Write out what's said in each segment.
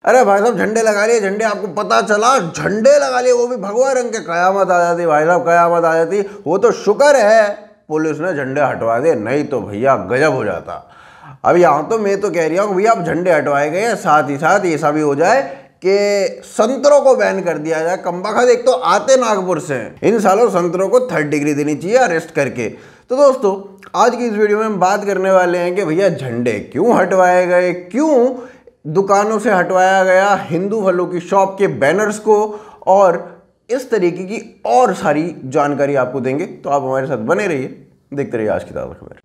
अरे भाई साहब झंडे लगा लिए, झंडे आपको पता चला, झंडे लगा लिए, वो भी भगवा रंग के, कयामत आ जाती भाई साहब, कयामत आ जाती। वो तो शुक्र है पुलिस ने झंडे हटवा दिए, नहीं तो भैया गजब हो जाता। अब यहाँ तो मैं तो कह रही हूँ भैया अब झंडे हटवाए गए, साथ ही साथ ऐसा भी हो जाए कि संतरों को बैन कर दिया जाए। कम्बख्त एक तो आते नागपुर से, इन सालों संतरों को 3rd डिग्री देनी चाहिए अरेस्ट करके। तो दोस्तों आज की इस वीडियो में हम बात करने वाले हैं कि भैया झंडे क्यों हटवाए गए, क्यों दुकानों से हटवाया गया हिंदू फलों की शॉप के बैनर्स को, और इस तरीके की और सारी जानकारी आपको देंगे। तो आप हमारे साथ बने रहिए, देखते रहिए आज की ताज़ा खबर।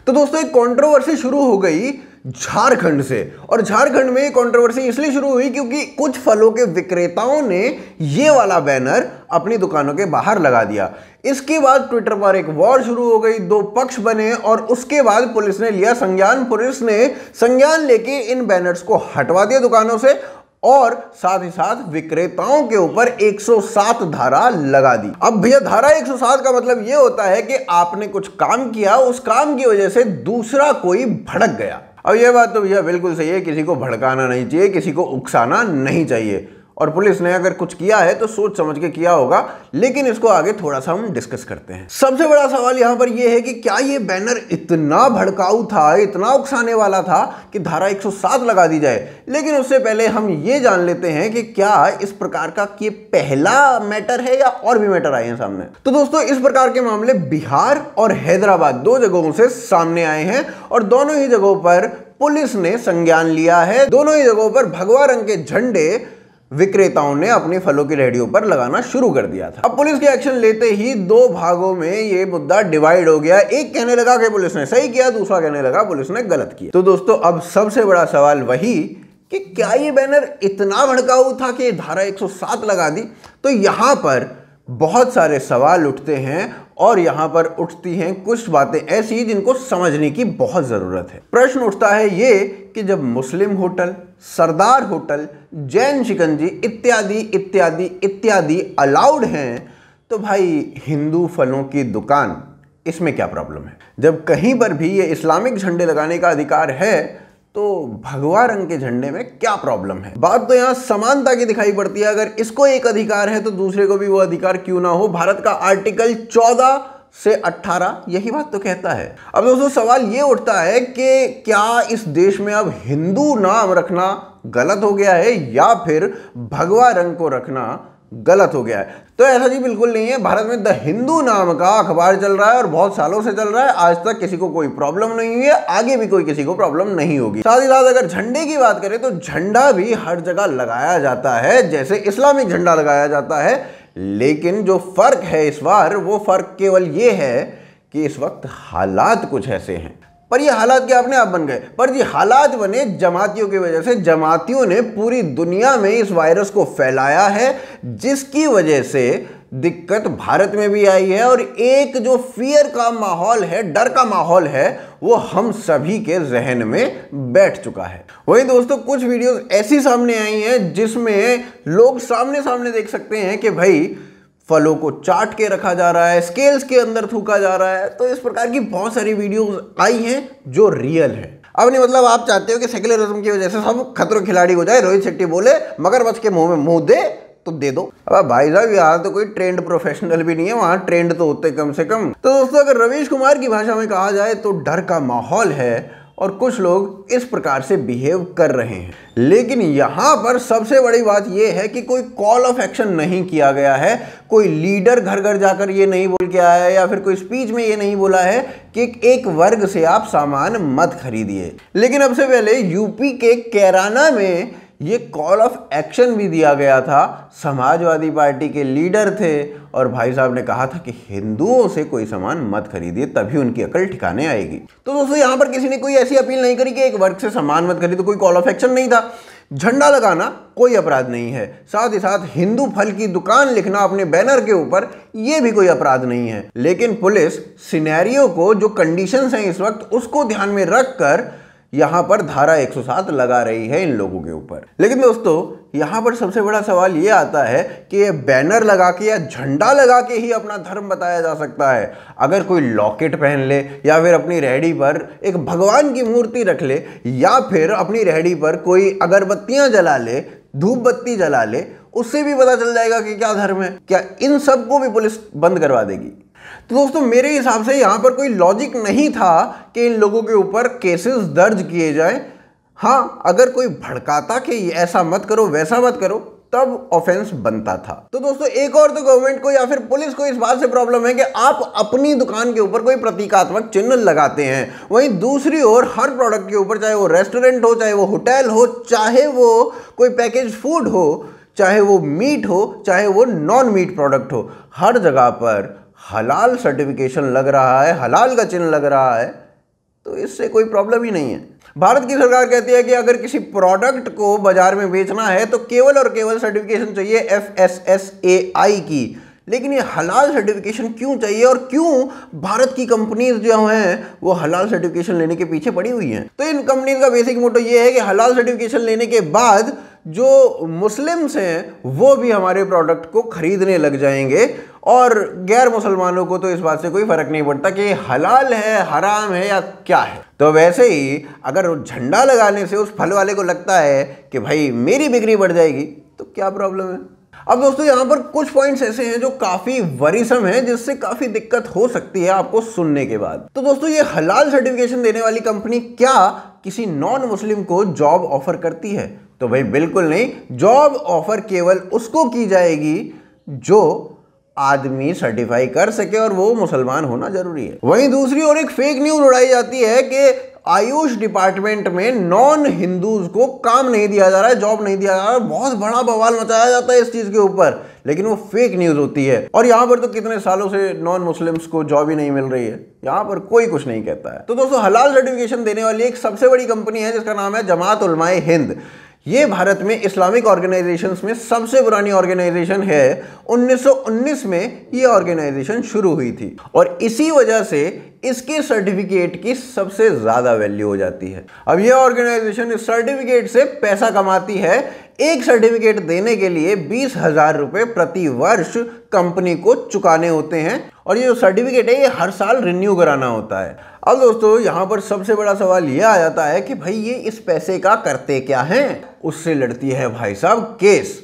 तो दोस्तों एक कंट्रोवर्सी शुरू हो गई झारखंड से, और झारखंड में ये कंट्रोवर्सी इसलिए शुरू हुई क्योंकि कुछ फलों के विक्रेताओं ने ये वाला बैनर अपनी दुकानों के बाहर लगा दिया। इसके बाद ट्विटर पर एक वॉर शुरू हो गई, 2 पक्ष बने, और उसके बाद पुलिस ने लिया संज्ञान। पुलिस ने संज्ञान लेके इन बैनर्स को हटवा दिया दुकानों से, और साथ ही साथ विक्रेताओं के ऊपर 107 धारा लगा दी। अब भैया धारा 107 का मतलब यह होता है कि आपने कुछ काम किया, उस काम की वजह से दूसरा कोई भड़क गया। अब यह बात तो भैया बिल्कुल सही है, किसी को भड़काना नहीं चाहिए, किसी को उकसाना नहीं चाहिए, और पुलिस ने अगर कुछ किया है तो सोच समझ के किया होगा। लेकिन इसको आगे थोड़ा सा हम डिस्कस करते हैं। सबसे बड़ा सवाल यहां पर यह है कि क्या यह बैनर इतना भड़काऊ था, इतना उकसाने वाला था कि धारा 107 लगा दी जाए। लेकिन उससे पहले हम ये जान लेते हैं कि क्या इस प्रकार का ये पहला मैटर है या और भी मैटर आए हैं सामने। तो दोस्तों इस प्रकार के मामले बिहार और हैदराबाद 2 जगहों से सामने आए हैं, और दोनों ही जगहों पर पुलिस ने संज्ञान लिया है। दोनों ही जगहों पर भगवा रंग के झंडे विक्रेताओं ने अपने फलों की रेहड़ियों पर लगाना शुरू कर दिया था। अब पुलिस के एक्शन लेते ही 2 भागों में ये मुद्दा डिवाइड हो गया। एक कहने लगा कि पुलिस ने सही किया, दूसरा कहने लगा पुलिस ने गलत किया। तो दोस्तों अब सबसे बड़ा सवाल वही कि क्या ये बैनर इतना भड़काऊ था कि धारा 107 लगा दी। तो यहां पर बहुत सारे सवाल उठते हैं, और यहां पर उठती हैं कुछ बातें ऐसी जिनको समझने की बहुत जरूरत है। प्रश्न उठता है ये कि जब मुस्लिम होटल, सरदार होटल, जैन शिकंजी इत्यादि इत्यादि इत्यादि अलाउड हैं, तो भाई हिंदू फलों की दुकान, इसमें क्या प्रॉब्लम है। जब कहीं पर भी ये इस्लामिक झंडे लगाने का अधिकार है तो भगवा रंग के झंडे में क्या प्रॉब्लम है। बात तो यहां समानता की दिखाई पड़ती है। अगर इसको एक अधिकार है तो दूसरे को भी वो अधिकार क्यों ना हो। भारत का आर्टिकल 14 से 18 यही बात तो कहता है। अब दोस्तों सवाल ये उठता है कि क्या इस देश में अब हिंदू नाम रखना गलत हो गया है या फिर भगवा रंग को रखना गलत हो गया है। तो ऐसा जी बिल्कुल नहीं है। भारत में द हिंदू नाम का अखबार चल रहा है और बहुत सालों से चल रहा है। आज तक किसी को कोई प्रॉब्लम नहीं हुई है, आगे भी कोई किसी को प्रॉब्लम नहीं होगी। साथ ही साथ अगर झंडे की बात करें तो झंडा भी हर जगह लगाया जाता है, जैसे इस्लामिक झंडा लगाया जाता है। लेकिन जो फर्क है इस बार, वो फर्क केवल ये है कि इस वक्त हालात कुछ ऐसे हैं। पर ये हालात क्या अपने आप बन गए? पर जी हालात बने जमातियों की वजह से। जमातियों ने पूरी दुनिया में इस वायरस को फैलाया है, जिसकी वजह से दिक्कत भारत में भी आई है, और एक जो फियर का माहौल है, डर का माहौल है, वो हम सभी के जहन में बैठ चुका है। वही दोस्तों कुछ वीडियोस ऐसी सामने आई हैं जिसमें लोग सामने सामने देख सकते हैं कि भाई फलों को चाट के रखा जा रहा है, स्केल्स के अंदर थूका जा रहा है। तो इस प्रकार की बहुत सारी वीडियोस आई हैं जो रियल है। अब नहीं मतलब आप चाहते हो कि सेक्युलरिज्म की वजह से सब खतरों खिलाड़ी हो जाए, रोहित शेट्टी बोले मगरमच्छ के मुंह में मुंह दे तो दे दो। अब भाई साहब यहाँ तो कोई ट्रेंड प्रोफेशनल भी नहीं है, वहां ट्रेंड तो होते कम से कम। तो दोस्तों अगर रवीश कुमार की भाषा में कहा जाए तो डर का माहौल है, और कुछ लोग इस प्रकार से बिहेव कर रहे हैं। लेकिन यहां पर सबसे बड़ी बात यह है कि कोई कॉल ऑफ एक्शन नहीं किया गया है। कोई लीडर घर घर जाकर ये नहीं बोल के आया है, या फिर कोई स्पीच में ये नहीं बोला है कि एक वर्ग से आप सामान मत खरीदिए। लेकिन अब से पहले यूपी के कैराना में ये कॉल ऑफ एक्शन भी दिया गया था। समाजवादी पार्टी के लीडर थे और भाई साहब ने कहा था कि हिंदुओं से कोई सामान मत खरीदिए, तभी उनकी अकल ठिकाने आएगी। तो दोस्तों यहां पर किसी ने कोई ऐसी अपील नहीं करी कि एक वर्ग से सामान मत खरीदो, कोई कॉल ऑफ एक्शन नहीं था। झंडा लगाना कोई अपराध नहीं है, साथ ही साथ हिंदू फल की दुकान लिखना अपने बैनर के ऊपर यह भी कोई अपराध नहीं है। लेकिन पुलिस सिनेरियो को, जो कंडीशंस हैं इस वक्त, उसको ध्यान में रखकर यहां पर धारा 107 लगा रही है इन लोगों के ऊपर। लेकिन दोस्तों यहां पर सबसे बड़ा सवाल यह आता है कि ये बैनर लगा के या झंडा लगा के ही अपना धर्म बताया जा सकता है? अगर कोई लॉकेट पहन ले या फिर अपनी रेहड़ी पर एक भगवान की मूर्ति रख ले या फिर अपनी रेहड़ी पर कोई अगरबत्तियां जला ले, धूप बत्ती जला ले, उससे भी पता चल जाएगा कि क्या धर्म है? क्या इन सबको भी पुलिस बंद करवा देगी? तो दोस्तों मेरे हिसाब से यहां पर कोई लॉजिक नहीं था कि इन लोगों के ऊपर केसेस दर्ज किए जाएं। हाँ, अगर कोई भड़काता कि ऐसा मत करो वैसा मत करो तब ऑफेंस बनता था। तो दोस्तों एक और तो गवर्नमेंट को या फिर पुलिस को इस बात से प्रॉब्लम है कि आप अपनी दुकान के ऊपर कोई प्रतीकात्मक चिन्ह लगाते हैं, वहीं दूसरी ओर हर प्रोडक्ट के ऊपर, चाहे वो रेस्टोरेंट हो, चाहे वो होटल हो, चाहे वो कोई पैकेज फूड हो, चाहे वो मीट हो, चाहे वो नॉन मीट प्रोडक्ट हो, हर जगह पर हलाल सर्टिफिकेशन लग रहा है, हलाल का चिन्ह लग रहा है। तो इससे कोई प्रॉब्लम ही नहीं है। भारत की सरकार कहती है कि अगर किसी प्रोडक्ट को बाजार में बेचना है तो केवल और केवल सर्टिफिकेशन चाहिए FSSAI की। लेकिन ये हलाल सर्टिफिकेशन क्यों चाहिए और क्यों भारत की कंपनीज जो हैं वो हलाल सर्टिफिकेशन लेने के पीछे पड़ी हुई हैं? तो इन कंपनीज का बेसिक मोटो ये है कि हलाल सर्टिफिकेशन लेने के बाद जो मुस्लिम्स हैं वो भी हमारे प्रोडक्ट को खरीदने लग जाएंगे और गैर मुसलमानों को तो इस बात से कोई फर्क नहीं पड़ता कि हलाल है, हराम है या क्या है। तो वैसे ही अगर झंडा लगाने से उस फल वाले को लगता है कि भाई मेरी बिक्री बढ़ जाएगी तो क्या प्रॉब्लम है? अब दोस्तों यहाँ पर कुछ पॉइंट्स ऐसे हैं जो काफी वरीसम हैं, जिससे काफी दिक्कत हो सकती है आपको सुनने के बाद। तो दोस्तों ये हलाल सर्टिफिकेशन देने वाली कंपनी क्या किसी नॉन मुस्लिम को जॉब ऑफर करती है? तो भाई बिल्कुल नहीं। जॉब ऑफर केवल उसको की जाएगी जो आदमी सर्टिफाई कर सके और वो मुसलमान होना जरूरी है। वहीं दूसरी ओर एक फेक न्यूज उड़ाई जाती है कि आयुष डिपार्टमेंट में नॉन हिंदूज को काम नहीं दिया जा रहा है, जॉब नहीं दिया जा रहा है। बहुत बड़ा बवाल मचाया जाता है इस चीज के ऊपर, लेकिन वो फेक न्यूज होती है। और यहाँ पर तो कितने सालों से नॉन मुस्लिम्स को जॉब ही नहीं मिल रही है, यहाँ पर कोई कुछ नहीं कहता है। तो दोस्तों हलाल सर्टिफिकेशन देने वाली एक सबसे बड़ी कंपनी है जिसका नाम है जमात उलमाए हिंद। ये भारत में इस्लामिक ऑर्गेनाइजेशंस में सबसे पुरानी ऑर्गेनाइजेशन है। 1919 में ये ऑर्गेनाइजेशन शुरू हुई थी और इसी वजह से इसके सर्टिफिकेट की सबसे ज्यादा वैल्यू हो जाती है। अब ये ऑर्गेनाइजेशन इस सर्टिफिकेट से पैसा कमाती है। एक सर्टिफिकेट देने के लिए 20,000 रुपए प्रति वर्ष कंपनी को चुकाने होते हैं और ये जो सर्टिफिकेट है ये हर साल रिन्यू कराना होता है। अब दोस्तों यहाँ पर सबसे बड़ा सवाल यह आ जाता है कि भाई ये इस पैसे का करते क्या हैं? उससे लड़ती है भाई साहब केस,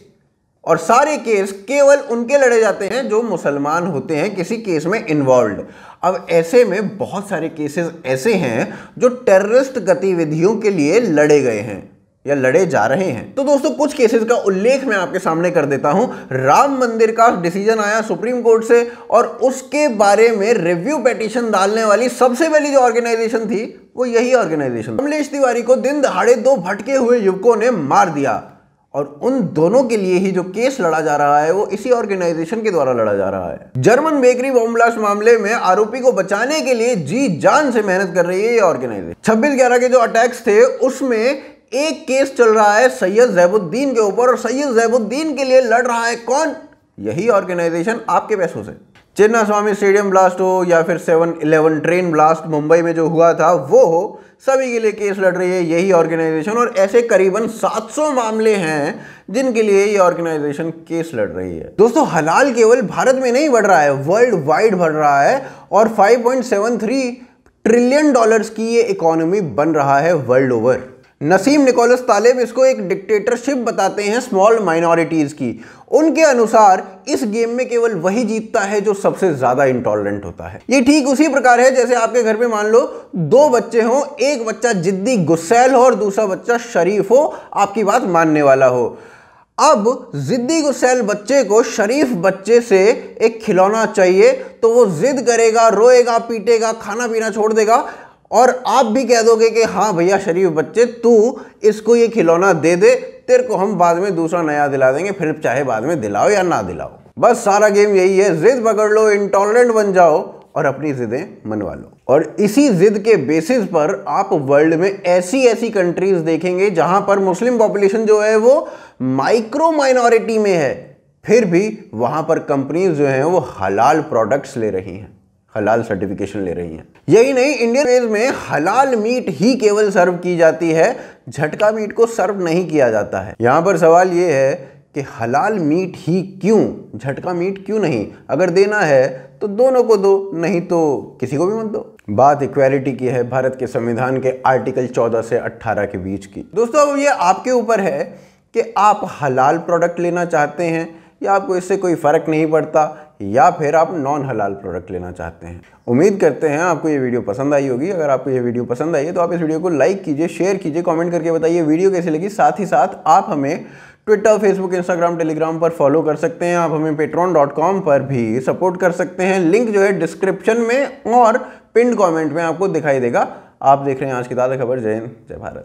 और सारे केस केवल उनके लड़े जाते हैं जो मुसलमान होते हैं किसी केस में इन्वॉल्व। अब ऐसे में बहुत सारे केसेस ऐसे हैं जो टेररिस्ट गतिविधियों के लिए लड़े गए हैं या लड़े जा रहे हैं। तो दोस्तों कुछ केसेस का उल्लेख मैं आपके सामने कर देता हूं। राम मंदिर का डिसीजन आया सुप्रीम कोर्ट से और उसके बारे में रिव्यू पिटीशन डालने वाली सबसे पहली जो ऑर्गेनाइजेशन थी वो यही ऑर्गेनाइजेशन। कमलेश तिवारी को दिन दहाड़े 2 भटके हुए युवकों ने मार दिया और उन दोनों के लिए ही जो केस लड़ा जा रहा है वो इसी ऑर्गेनाइजेशन के द्वारा लड़ा जा रहा है। जर्मन बेकरी बॉम्ब ब्लास्ट मामले में आरोपी को बचाने के लिए जी जान से मेहनत कर रही है ये ऑर्गेनाइजेशन। 26/11 के जो अटैक्स थे उसमें एक केस चल रहा है सैयद ज़ैबुद्दीन के ऊपर और सैयद ज़ैबुद्दीन के लिए लड़ रहा है कौन? यही ऑर्गेनाइजेशन आपके पैसों से। चिन्नास्वामी स्टेडियम ब्लास्ट हो या फिर 7/11 ट्रेन ब्लास्ट मुंबई में जो हुआ था वो हो, सभी के लिए केस लड़ रही है यही ऑर्गेनाइजेशन। और ऐसे करीबन 700 मामले हैं जिनके लिए ये ऑर्गेनाइजेशन केस लड़ रही है। दोस्तों हलाल केवल भारत में नहीं बढ़ रहा है, वर्ल्ड वाइड बढ़ रहा है और $5.73 ट्रिलियन की ये इकोनॉमी बन रहा है world over. Nassim Nicholas Taleb इसको एक डिक्टेटरशिप बताते हैं स्मॉल माइनॉरिटीज की। उनके अनुसार इस गेम में केवल वही जीतता है जो सबसे ज्यादा इंटॉलरेंट होता है। ये ठीक उसी प्रकार है जैसे आपके घर में मान लो 2 बच्चे हों, एक बच्चा जिद्दी गुस्सैल हो और दूसरा बच्चा शरीफ हो, आपकी बात मानने वाला हो। अब जिद्दी गुस्सैल बच्चे को शरीफ बच्चे से एक खिलौना चाहिए तो वो जिद करेगा, रोएगा, पीटेगा, खाना पीना छोड़ देगा और आप भी कह दोगे कि हाँ भैया शरीफ बच्चे तू इसको ये खिलौना दे दे, तेरे को हम बाद में दूसरा नया दिला देंगे, फिर चाहे बाद में दिलाओ या ना दिलाओ। बस सारा गेम यही है, जिद पकड़ लो, इंटॉलरेंट बन जाओ और अपनी जिदें मनवा लो। और इसी जिद के बेसिस पर आप वर्ल्ड में ऐसी कंट्रीज देखेंगे जहां पर मुस्लिम पॉपुलेशन जो है वो माइक्रो माइनॉरिटी में है, फिर भी वहां पर कंपनीज जो हैं वो हलाल प्रोडक्ट्स ले रही हैं, हलाल सर्टिफिकेशन ले रही हैं। यही नहीं, इंडियन वेज में हलाल मीट ही केवल सर्व की जाती है, झटका मीट को सर्व नहीं किया जाता है। यहां पर सवाल यह है कि हलाल मीट ही क्यों, झटका मीट क्यों नहीं? अगर देना है तो दोनों को दो, नहीं तो किसी को भी मत दो। बात इक्वालिटी की है, भारत के संविधान के आर्टिकल 14 से 18 के बीच की। दोस्तों अब ये आपके ऊपर है कि आप हलाल प्रोडक्ट लेना चाहते हैं या आपको इससे कोई फर्क नहीं पड़ता, या फिर आप नॉन हलाल प्रोडक्ट लेना चाहते हैं। उम्मीद करते हैं आपको ये वीडियो पसंद आई होगी। अगर आपको ये वीडियो पसंद आई है तो आप इस वीडियो को लाइक कीजिए, शेयर कीजिए, कमेंट करके बताइए वीडियो कैसी लगी। साथ ही साथ आप हमें ट्विटर, फेसबुक, इंस्टाग्राम, टेलीग्राम पर फॉलो कर सकते हैं। आप हमें patreon.com पर भी सपोर्ट कर सकते हैं। लिंक जो है डिस्क्रिप्शन में और पिन कमेंट में आपको दिखाई देगा। आप देख रहे हैं आज की ताज़ा खबर। जय हिंद, जय भारत।